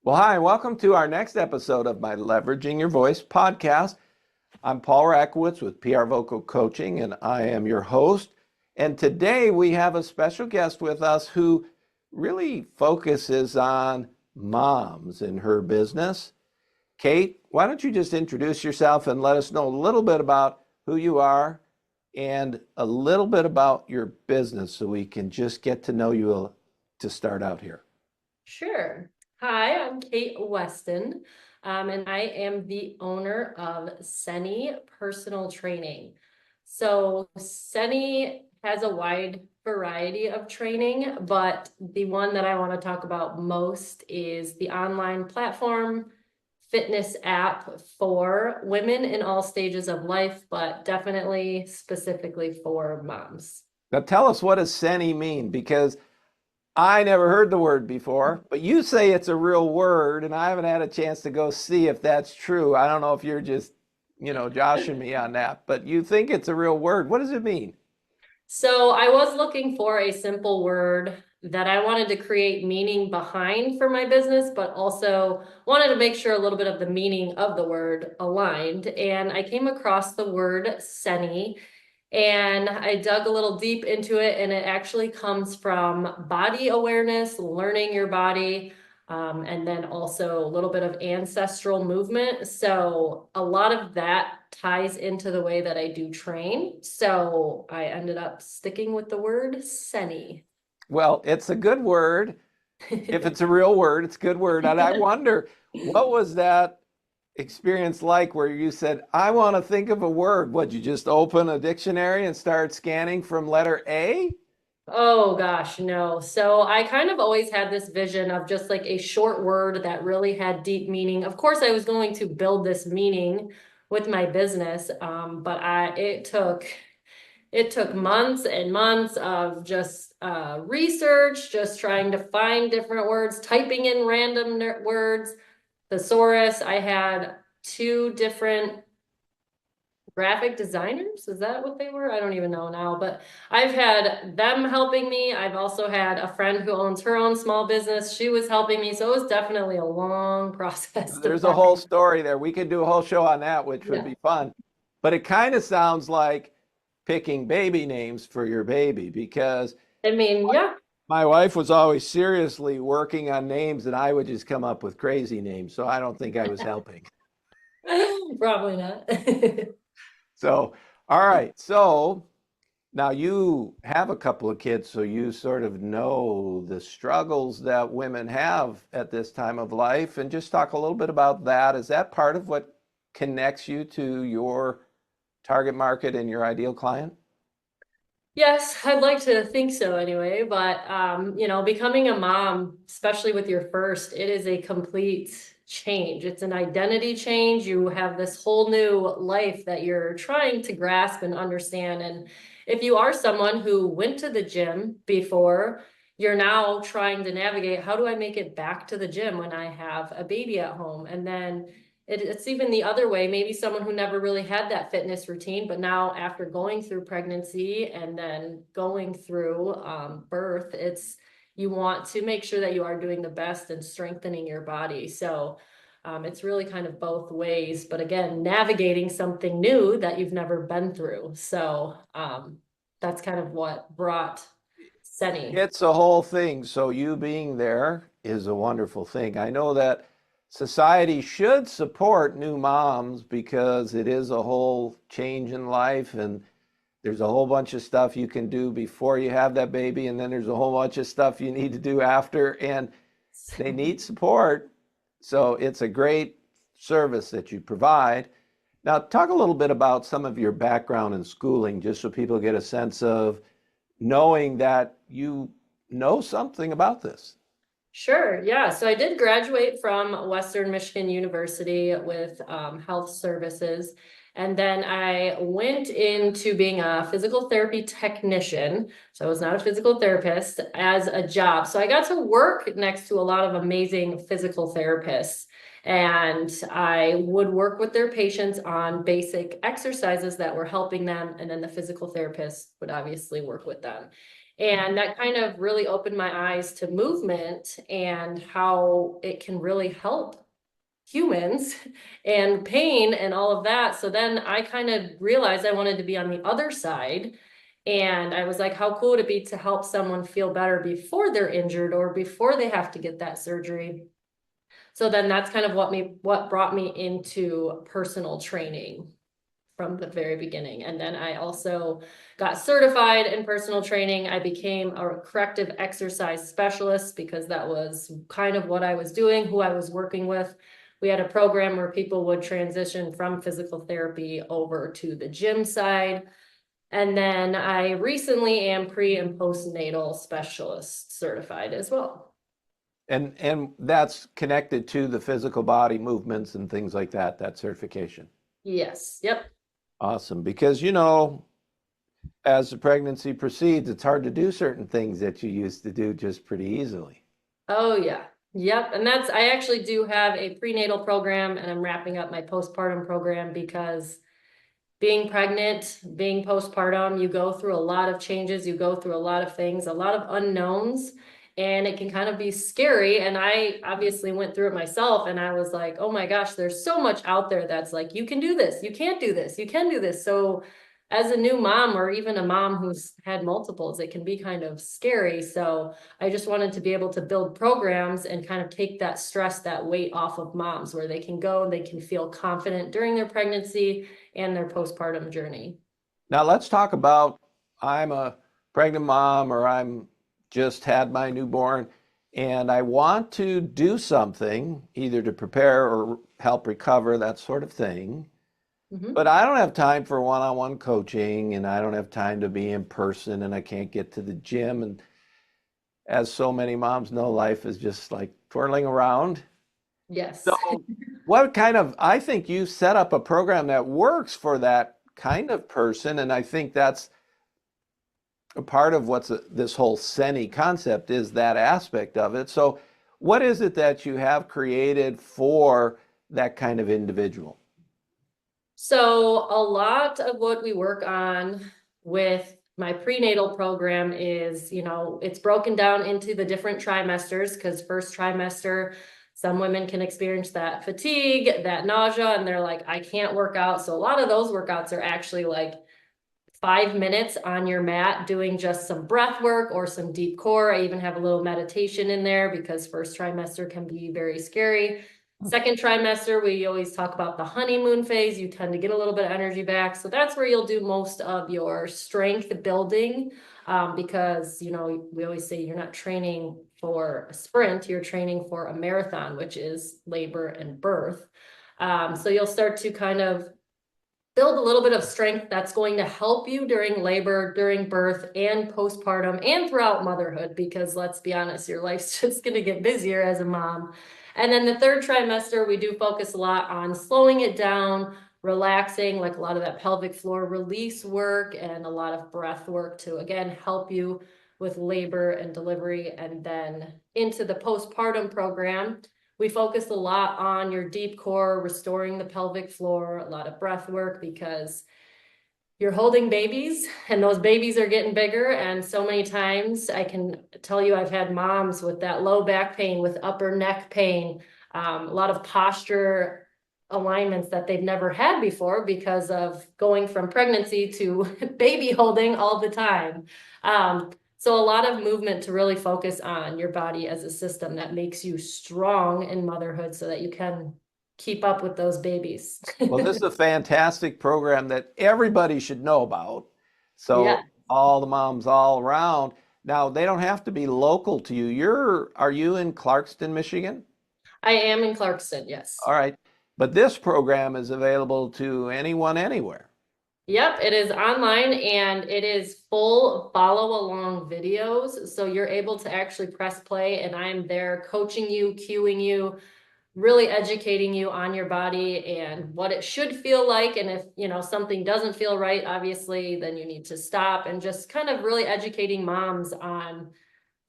Well, hi, and welcome to our next episode of my Leveraging Your Voice podcast. I'm Paul Rakowitz with PR Vocal Coaching, and I am your host. And today we have a special guest with us who really focuses on moms in her business. Kate, why don't you just introduce yourself and let us know a little bit about who you are and a little bit about your business so we can just get to know you to start out here. Sure. Hi, I'm Kate Weston, and I am the owner of Seny Personal Training. So Seny has a wide variety of training, but the one that I want to talk about most is the online platform fitness app for women in all stages of life, but definitely specifically for moms. Now tell us, what does Seny mean? Because I never heard the word before, but you say it's a real word, and I haven't had a chance to go see if that's true. I don't know if you're just, joshing me on that, but you think it's a real word. What does it mean? So I was looking for a simple word that I wanted to create meaning behind for my business, but also wanted to make sure a little bit of the meaning of the word aligned. And I came across the word Seny, and I dug a little deep into it, and it actually comes from body awareness, learning your body, and then also a little bit of ancestral movement. So a lot of that ties into the way that I do train. So I ended up sticking with the word Seny. Well, it's a good word. If it's a real word, it's a good word. And I wonder, what was that experience like where you said, I want to think of a word? Would you just open a dictionary and start scanning from letter A? Oh gosh, no. So I kind of always had this vision of just like a short word that really had deep meaning. Of course, I was going to build this meaning with my business, but it took months and months of just research, just trying to find different words, typing in random words. Thesaurus, I had two different graphic designers. Is that what they were? I don't even know now, but I've had them helping me. I've also had a friend who owns her own small business. She was helping me. So it was definitely a long process to There's a whole find. story there. We could do a whole show on that, which would Yeah. be fun. But it kind of sounds like picking baby names for your baby, because I mean, yeah, my wife was always seriously working on names and I would just come up with crazy names. So I don't think I was helping. probably not. So, all right. So now you have a couple of kids, so you sort of know the struggles that women have at this time of life. And just talk a little bit about that. Is that part of what connects you to your target market and your ideal client? Yes, I'd like to think so anyway, but becoming a mom, especially with your first, it is a complete change. It's an identity change. You have this whole new life that you're trying to grasp and understand. And if you are someone who went to the gym before, you're now trying to navigate, how do I make it back to the gym when I have a baby at home? And then it's even the other way, maybe someone who never really had that fitness routine, but now after going through pregnancy and then going through birth, you want to make sure that you are doing the best and strengthening your body. So it's really kind of both ways, but again, navigating something new that you've never been through. So that's kind of what brought Seny. It's a whole thing. So you being there is a wonderful thing. I know that society should support new moms because it is a whole change in life, and there's a whole bunch of stuff you can do before you have that baby, and then there's a whole bunch of stuff you need to do after, and they need support. So it's a great service that you provide. Now, talk a little bit about some of your background in schooling, just so people get a sense of knowing that you know something about this. Sure, yeah. So I did graduate from Western Michigan University with health services. And then I went into being a physical therapy technician. So I was not a physical therapist as a job. So I got to work next to a lot of amazing physical therapists. And I would work with their patients on basic exercises that were helping them. And then the physical therapist would obviously work with them. And that kind of really opened my eyes to movement and how it can really help humans and pain and all of that. So then I kind of realized I wanted to be on the other side. And I was like, how cool would it be to help someone feel better before they're injured or before they have to get that surgery? So then that's kind of what brought me into personal training from the very beginning. And then I also got certified in personal training. I became a corrective exercise specialist because that was kind of what I was doing, who I was working with. We had a program where people would transition from physical therapy over to the gym side. And then I recently am pre and postnatal specialist certified as well. And that's connected to the physical body movements and things like that, that certification. Yes. Yep. Awesome. Because, you know, as the pregnancy proceeds, it's hard to do certain things that you used to do just pretty easily. Oh, yeah. Yep. And I actually do have a prenatal program, and I'm wrapping up my postpartum program because being pregnant, being postpartum, you go through a lot of changes, you go through a lot of things, a lot of unknowns, and it can kind of be scary. And I obviously went through it myself, and I was like, oh my gosh, there's so much out there that's like, you can do this, you can't do this, you can do this. So as a new mom, or even a mom who's had multiples, it can be kind of scary. So I just wanted to be able to build programs and kind of take that stress, that weight off of moms, where they can go and they can feel confident during their pregnancy and their postpartum journey. Now let's talk about, I'm a pregnant mom, or I'm just had my newborn, and I want to do something either to prepare or help recover, that sort of thing. But I don't have time for one-on-one coaching, and I don't have time to be in person, and I can't get to the gym. And as so many moms know, life is just like twirling around. Yes. So what kind of, I think you set up a program that works for that kind of person, and I think that's a part of what's this whole Seny concept, is that aspect of it. So what is it that you have created for that kind of individual? So a lot of what we work on with my prenatal program is, it's broken down into the different trimesters, because first trimester, some women can experience that fatigue, that nausea, and they're like, I can't work out. So a lot of those workouts are actually like 5 minutes on your mat doing just some breath work or some deep core. I even have a little meditation in there because first trimester can be very scary. Second trimester, we always talk about the honeymoon phase. You tend to get a little bit of energy back. So that's where you'll do most of your strength building, because, we always say you're not training for a sprint, you're training for a marathon, which is labor and birth. So you'll start to kind of build a little bit of strength that's going to help you during labor, during birth, and postpartum, and throughout motherhood, because let's be honest, your life's just going to get busier as a mom. And then the third trimester, we do focus a lot on slowing it down, relaxing, like a lot of that pelvic floor release work and a lot of breath work to, again, help you with labor and delivery. And then into the postpartum program, we focus a lot on your deep core, restoring the pelvic floor, a lot of breath work, because you're holding babies and those babies are getting bigger. And so many times I can tell you, I've had moms with that low back pain, with upper neck pain, a lot of posture alignments that they've never had before because of going from pregnancy to baby holding all the time. So a lot of movement to really focus on your body as a system that makes you strong in motherhood so that you can keep up with those babies. Well, this is a fantastic program that everybody should know about. So Yeah, all the moms all around. Now, they don't have to be local to you. Are you in Clarkston, Michigan? I am in Clarkston, yes. All right. But this program is available to anyone, anywhere. Yep, it is online and it is full follow along videos. So you're able to actually press play and I'm there coaching you, cueing you, really educating you on your body and what it should feel like. And if, something doesn't feel right, obviously, then you need to stop, and just kind of really educating moms on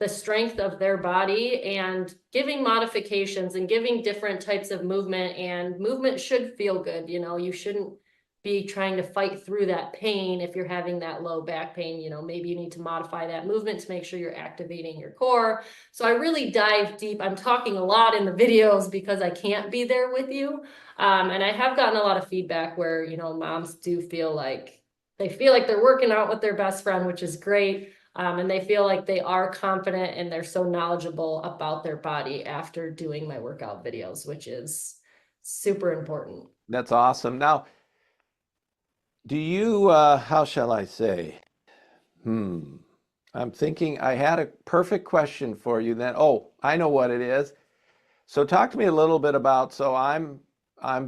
the strength of their body and giving modifications and giving different types of movement. And movement should feel good. You shouldn't be trying to fight through that pain if you're having that low back pain. You know, maybe you need to modify that movement to make sure you're activating your core. So I really dive deep. I'm talking a lot in the videos because I can't be there with you. And I have gotten a lot of feedback where, you know, moms do feel like they're working out with their best friend, which is great. And they feel like they are confident and they're so knowledgeable about their body after doing my workout videos, which is super important. That's awesome. Now, do you, how shall I say? I'm thinking I had a perfect question for you then. Oh, I know what it is. So talk to me a little bit about, so I'm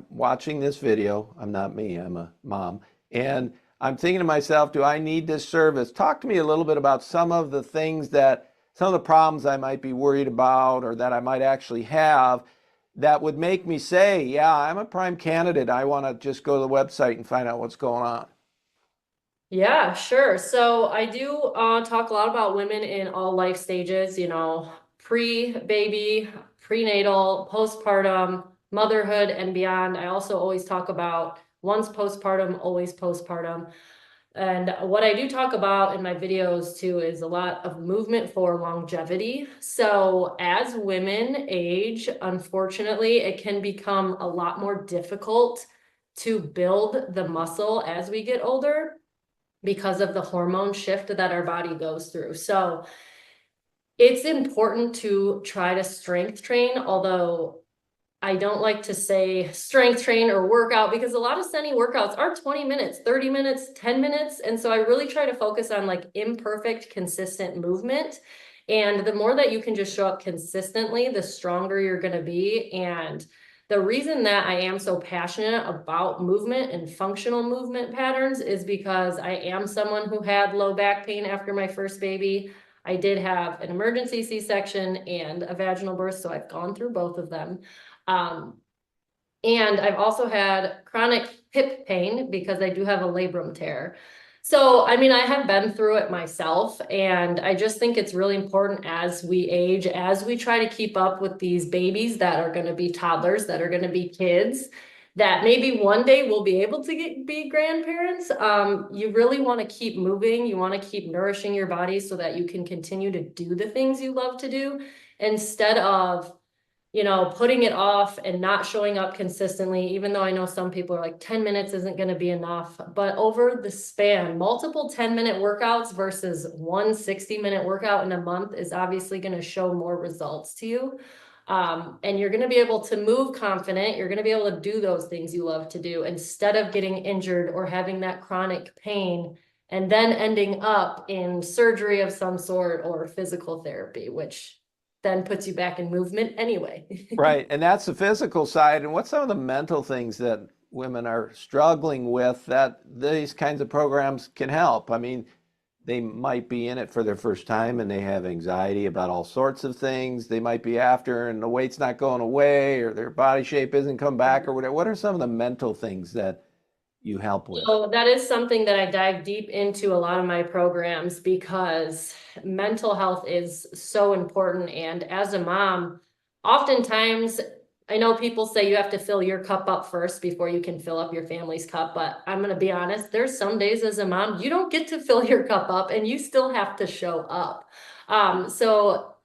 watching this video. I'm not me, I'm a mom. And I'm thinking to myself, do I need this service? Talk to me a little bit about some of the things some of the problems I might be worried about or that I might actually have that would make me say, yeah, I'm a prime candidate. I want to just go to the website and find out what's going on. Yeah, sure. So I do talk a lot about women in all life stages, you know, pre-baby, prenatal, postpartum, motherhood, and beyond. I also always talk about once postpartum, always postpartum. And what I do talk about in my videos too is a lot of movement for longevity. So as women age, unfortunately, it can become a lot more difficult to build the muscle as we get older because of the hormone shift that our body goes through. So it's important to try to strength train, although I don't like to say strength train or workout because a lot of Seny workouts are 20 minutes, 30 minutes, 10 minutes. And so I really try to focus on like imperfect, consistent movement. And the more that you can just show up consistently, the stronger you're going to be. And the reason that I am so passionate about movement and functional movement patterns is because I am someone who had low back pain after my first baby. I did have an emergency C-section and a vaginal birth, so I've gone through both of them. And I've also had chronic hip pain because I do have a labrum tear. So, I mean, I have been through it myself, and I just think it's really important as we age, as we try to keep up with these babies that are going to be toddlers, that are going to be kids, that maybe one day we'll be able to be grandparents. You really want to keep moving. You want to keep nourishing your body so that you can continue to do the things you love to do instead of, you know, putting it off and not showing up consistently, even though I know some people are like 10 minutes isn't going to be enough. But over the span, multiple 10-minute workouts versus one 60-minute workout in a month is obviously going to show more results to you. And you're going to be able to move confident. You're going to be able to do those things you love to do instead of getting injured or having that chronic pain and then ending up in surgery of some sort or physical therapy, which then puts you back in movement anyway. Right. And that's the physical side. And what's some of the mental things that women are struggling with that these kinds of programs can help? I mean, they might be in it for their first time and they have anxiety about all sorts of things. They might be after and the weight's not going away or their body shape isn't come back or whatever. What are some of the mental things that you help with? So that is something that I dive deep into a lot of my programs because mental health is so important. And as a mom, oftentimes I know people say you have to fill your cup up first before you can fill up your family's cup, but I'm going to be honest, there's some days as a mom, you don't get to fill your cup up and you still have to show up. So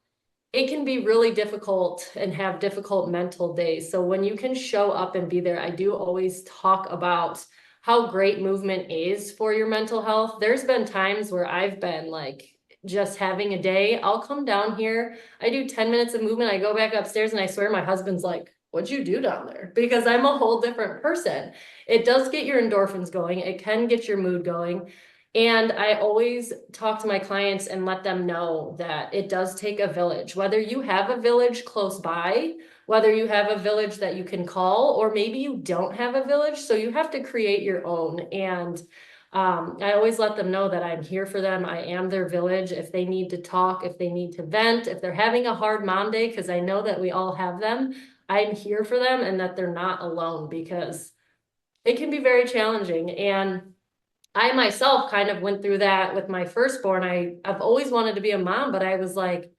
it can be really difficult and have difficult mental days. So when you can show up and be there, I do always talk about how great movement is for your mental health. There's been times where I've been like just having a day. I'll come down here, I do 10 minutes of movement, I go back upstairs, and I swear my husband's like, what'd you do down there? Because I'm a whole different person. It does get your endorphins going. It can get your mood going. And I always talk to my clients and let them know that it does take a village, whether you have a village close by, whether you have a village that you can call, or maybe you don't have a village. So you have to create your own. And I always let them know that I'm here for them. I am their village. If they need to talk, if they need to vent, if they're having a hard mom day, because I know that we all have them, I'm here for them and that they're not alone because it can be very challenging. And I myself kind of went through that with my firstborn. I've always wanted to be a mom, but I was like,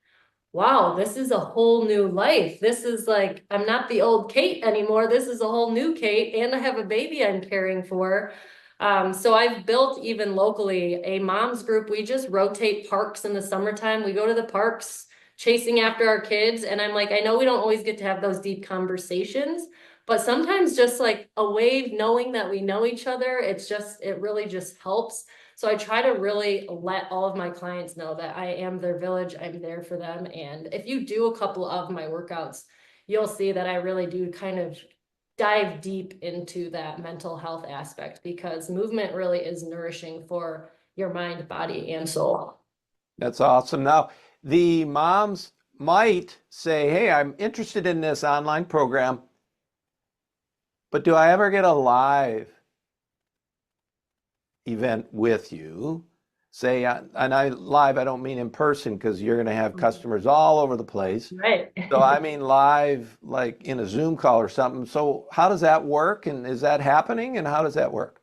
wow, this is a whole new life. This is like, I'm not the old Kate anymore. This is a whole new Kate, and I have a baby I'm caring for. So I've built even locally a mom's group. We just rotate parks in the summertime. We go to the parks chasing after our kids. And I'm like, I know we don't always get to have those deep conversations, but sometimes just like a wave, knowing that we know each other, it really just helps. So I try to really let all of my clients know that I am their village, I'm there for them. And if you do a couple of my workouts, you'll see that I really do kind of dive deep into that mental health aspect, because movement really is nourishing for your mind, body, and soul. That's awesome. Now, the moms might say, hey, I'm interested in this online program, but do I ever get a live event with you? Say, and I live, I don't mean in person, because you're going to have customers all over the place. Right. So I mean live, like in a Zoom call or something. So how does that work? And is that happening? And how does that work?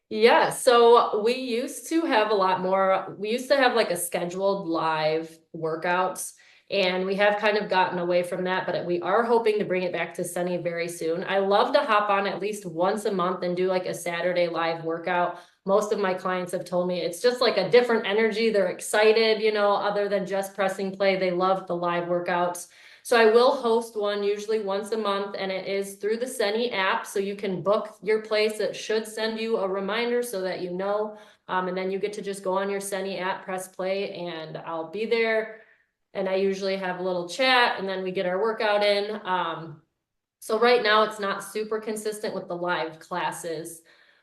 Yeah, so we used to have a lot more. We used to have like a scheduled live workouts, and we have kind of gotten away from that, but we are hoping to bring it back to Seny very soon. I love to hop on at least once a month and do like a Saturday live workout. Most of my clients have told me it's just like a different energy. They're excited, other than just pressing play. They love the live workouts. So I will host one usually once a month, and it is through the Seny app. So you can book your place. It should send you a reminder so that you know. And then you get to just go on your Seny app, press play, and I'll be there. And I usually have a little chat, and then we get our workout in. So right now it's not super consistent with the live classes,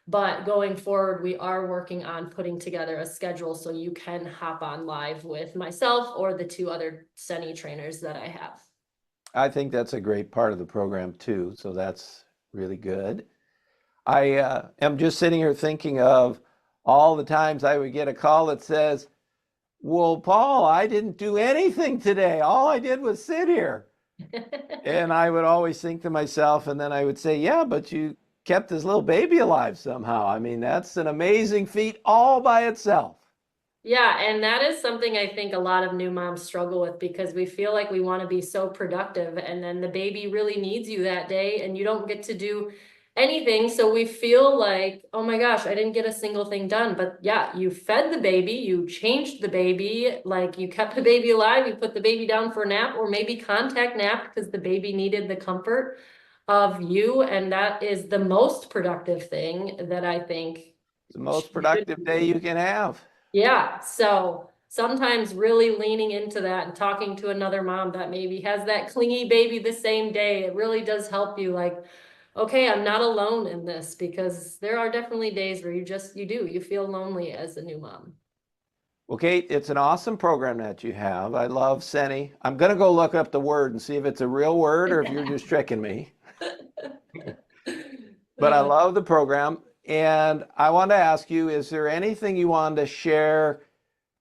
but going forward, we are working on putting together a schedule so you can hop on live with myself or the two other Seny trainers that I have. I think that's a great part of the program too. So that's really good. I am just sitting here thinking of all the times I would get a call that says, well, Paul, I didn't do anything today. All I did was sit here. And I would always think to myself, and then I would say, yeah, but you kept this little baby alive somehow. I mean, that's an amazing feat all by itself. Yeah, and that is something I think a lot of new moms struggle with, because we feel like we want to be so productive, and then the baby really needs you that day and you don't get to do anything. So we feel like, oh my gosh, I didn't get a single thing done. But yeah, you fed the baby, you changed the baby, like you kept the baby alive, you put the baby down for a nap, or maybe contact nap because the baby needed the comfort of you. And that is the most productive thing that I think. It's the most productive day you can have. Yeah, so sometimes really leaning into that and talking to another mom that maybe has that clingy baby the same day, it really does help you, like, okay, I'm not alone in this, because there are definitely days where you feel lonely as a new mom. Well, Kate, it's an awesome program that you have. I love Seny. I'm going to go look up the word and see if it's a real word or if you're just tricking me. But I love the program. And I want to ask you, is there anything you want to share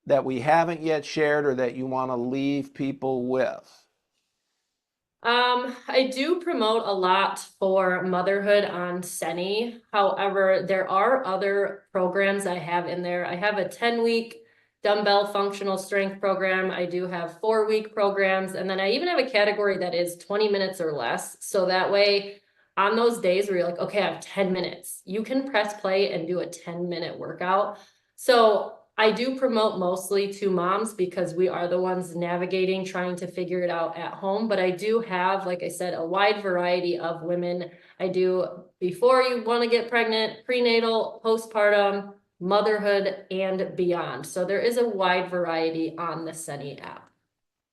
that we haven't yet shared or that you want to leave people with? I do promote a lot for motherhood on Seny. However, there are other programs I have in there. I have a 10-week dumbbell functional strength program. I do have 4-week programs. And then I even have a category that is 20 minutes or less. So that way, on those days where you're like, okay, I have 10 minutes, you can press play and do a 10-minute workout. So I do promote mostly to moms because we are the ones navigating, trying to figure it out at home. But I do have, like I said, a wide variety of women. I do before you want to get pregnant, prenatal, postpartum, motherhood, and beyond. So there is a wide variety on the Seny app.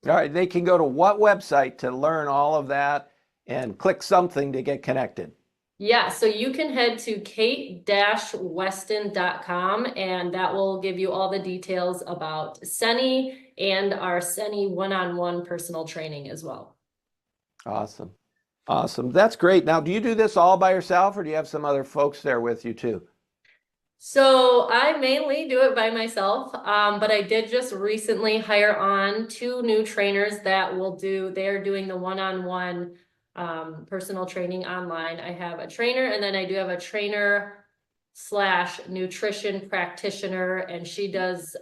All right, they can go to what website to learn all of that and click something to get connected? Yeah, so you can head to kate-weston.com, and that will give you all the details about Seny and our Seny one-on-one personal training as well. Awesome. Awesome. That's great. Now, do you do this all by yourself or do you have some other folks there with you too? So I mainly do it by myself, but I did just recently hire on 2 new trainers that they're doing the one-on-one personal training online. I have a trainer, and then I do have a trainer / nutrition practitioner, and she does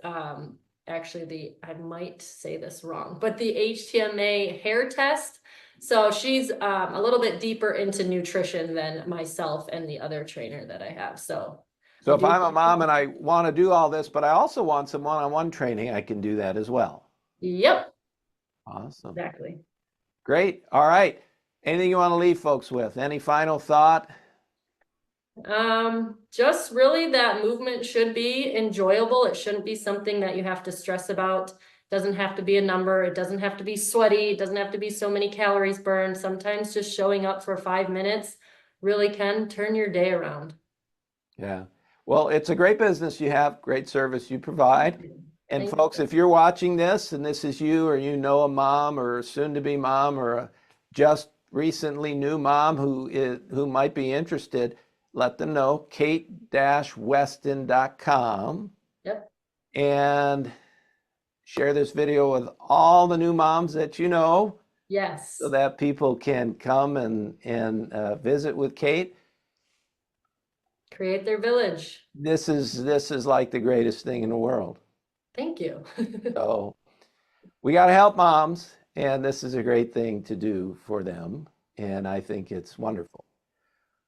actually I might say this wrong, but the HTMA hair test. So she's a little bit deeper into nutrition than myself and the other trainer that I have. So if I'm a mom and I want to do all this, but I also want some one-on-one training, I can do that as well. Yep. Awesome. Exactly. Great. All right. Anything you want to leave folks with? Any final thought? Just really that movement should be enjoyable. It shouldn't be something that you have to stress about. Doesn't have to be a number. It doesn't have to be sweaty. It doesn't have to be so many calories burned. Sometimes just showing up for 5 minutes really can turn your day around. Yeah. Well, it's a great business you have, great service you provide. And Thank folks, you. if you're watching this and this is you, or you know a mom or a soon-to-be mom or a just recently new mom who might be interested, let them know, kate-weston.com. Yep. And share this video with all the new moms that you know. Yes. So that people can come and visit with Kate. Create their village. This is like the greatest thing in the world. Thank you. So we got to help moms, and this is a great thing to do for them, and I think it's wonderful.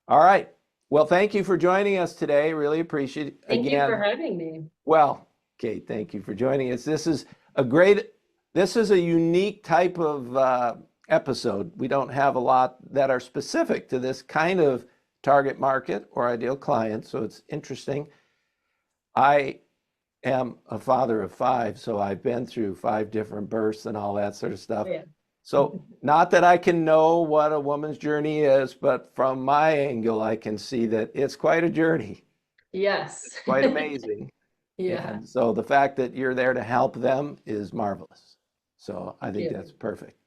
All right. Well, thank you for joining us today. Really appreciate it. Thank you for having me. Well, Kate, thank you for joining us. This is a unique type of episode. We don't have a lot that are specific to this kind of target market or ideal client, so it's interesting. I am a father of 5, so I've been through 5 different births and all that sort of stuff. Yeah. So not that I can know what a woman's journey is, but from my angle, I can see that it's quite a journey. Yes. It's quite amazing. Yeah. And so the fact that you're there to help them is marvelous. So I think that's perfect.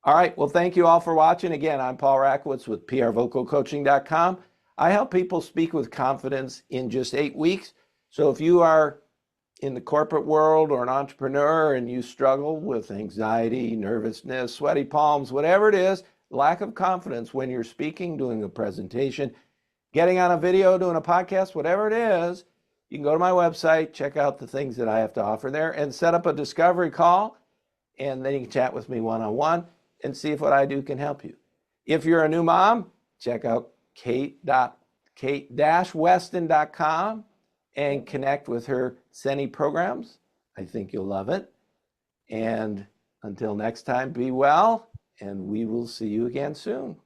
All right. Well, thank you all for watching. Again, I'm Paul Rakowitz with prvocalcoaching.com. I help people speak with confidence in just 8 weeks. So if you are in the corporate world or an entrepreneur and you struggle with anxiety, nervousness, sweaty palms, whatever it is, lack of confidence when you're speaking, doing a presentation, getting on a video, doing a podcast, whatever it is, you can go to my website, check out the things that I have to offer there, and set up a discovery call, and then you can chat with me one-on-one and see if what I do can help you. If you're a new mom, check out kate-weston.com and connect with her Seny programs. I think you'll love it. And until next time, be well, and we will see you again soon.